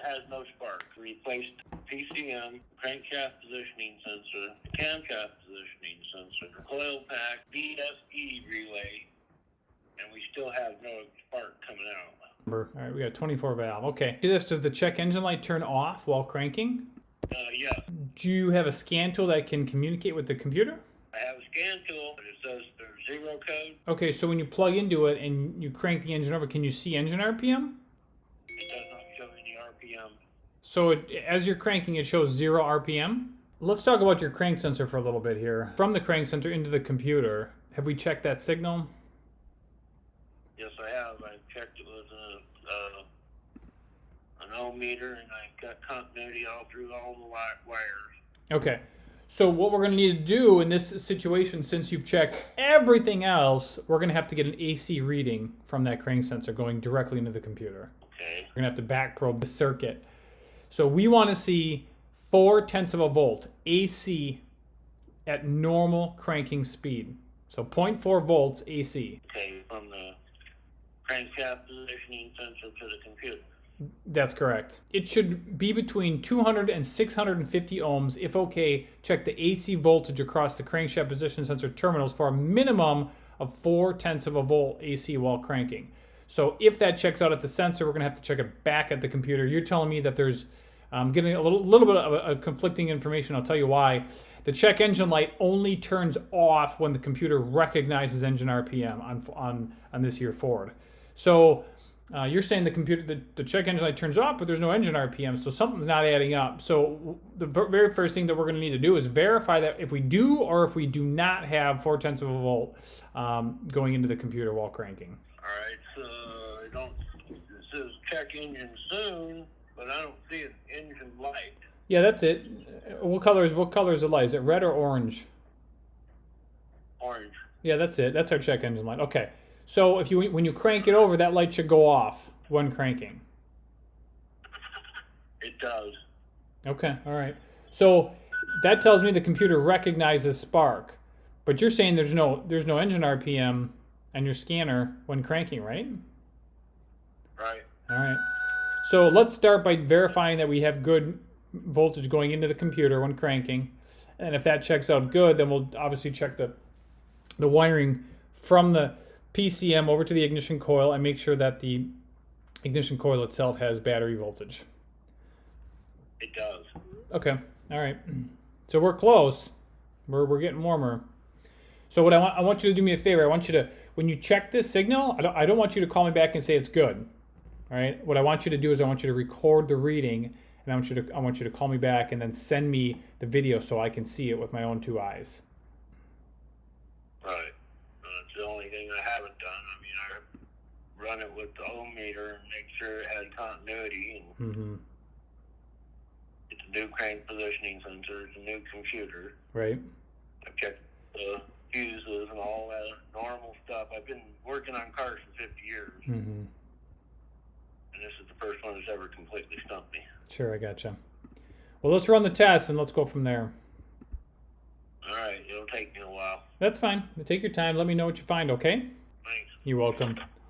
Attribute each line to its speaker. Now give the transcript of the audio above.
Speaker 1: has no spark. Replaced PCM, crankshaft positioning sensor, camshaft positioning sensor, coil pack, BSE relay, and we still have no spark coming out.
Speaker 2: All right, we got 24 valve. Okay. Do this. Does the check engine light turn off while cranking?
Speaker 1: Yeah.
Speaker 2: Do you have a scan tool that can communicate with the computer?
Speaker 1: I have a scan tool, but it says there's 0 code.
Speaker 2: Okay, so when you plug into it and you crank the engine over, can you see engine RPM?
Speaker 1: It does not show any RPM.
Speaker 2: So as you're cranking, it shows 0 RPM? Let's talk about your crank sensor for a little bit here. From the crank sensor into the computer, have we checked that signal?
Speaker 1: Yes, I have. I checked it with an ohm meter, and I got continuity all through all the wires.
Speaker 2: Okay. So what we're going to need to do in this situation, since you've checked everything else, we're going to have to get an AC reading from that crank sensor going directly into the computer.
Speaker 1: Okay.
Speaker 2: We're going to have to back probe the circuit. So we want to see 0.4 of a volt AC at normal cranking speed. So 0.4 volts AC.
Speaker 1: Okay, from the crankshaft positioning sensor to the computer.
Speaker 2: That's correct. It should be between 200 and 650 ohms. If okay, check the AC voltage across the crankshaft position sensor terminals for a minimum of 0.4 of a volt AC while cranking. So if that checks out at the sensor, we're going to have to check it back at the computer. You're telling me that there's getting a little bit of a conflicting information. I'll tell you why. The check engine light only turns off when the computer recognizes engine RPM on this here Ford. So you're saying the check engine light turns off, but there's no engine RPM, so something's not adding up. So the very first thing that we're going to need to do is verify that if we do or if we do not have 0.4 of a volt going into the computer while cranking.
Speaker 1: All right, so it says check engine soon, but I don't see an engine light.
Speaker 2: Yeah, that's it. What color is the light? Is it red or orange?
Speaker 1: Orange.
Speaker 2: Yeah, that's it. That's our check engine light. Okay. So when you crank it over, that light should go off when cranking.
Speaker 1: It does.
Speaker 2: Okay, all right. So that tells me the computer recognizes spark, but you're saying there's no engine RPM on your scanner when cranking, right?
Speaker 1: Right.
Speaker 2: All right. So let's start by verifying that we have good voltage going into the computer when cranking, and if that checks out good, then we'll obviously check the wiring from the PCM over to the ignition coil and make sure that the ignition coil itself has battery voltage.
Speaker 1: It does.
Speaker 2: Okay, all right. So we're close. We're getting warmer. So what I want you to do me a favor. I want you to, when you check this signal, I don't want you to call me back and say it's good. All right. What I want you to do is I want you to record the reading, and I want you to call me back and then send me the video so I can see it with my own 2 eyes.
Speaker 1: Right. That's the only thing I haven't done. I mean, I run it with the ohm meter and make sure it had continuity. And it's a new crank positioning sensor. It's a new computer.
Speaker 2: Right.
Speaker 1: I've checked the fuses and all that normal stuff. I've been working on cars for 50 years. And this is the first one that's ever completely stumped me.
Speaker 2: Sure, I gotcha. Well, let's run the test and let's go from there.
Speaker 1: All right, it'll take me a while.
Speaker 2: That's fine. Take your time. Let me know what you find, okay?
Speaker 1: Thanks.
Speaker 2: You're welcome.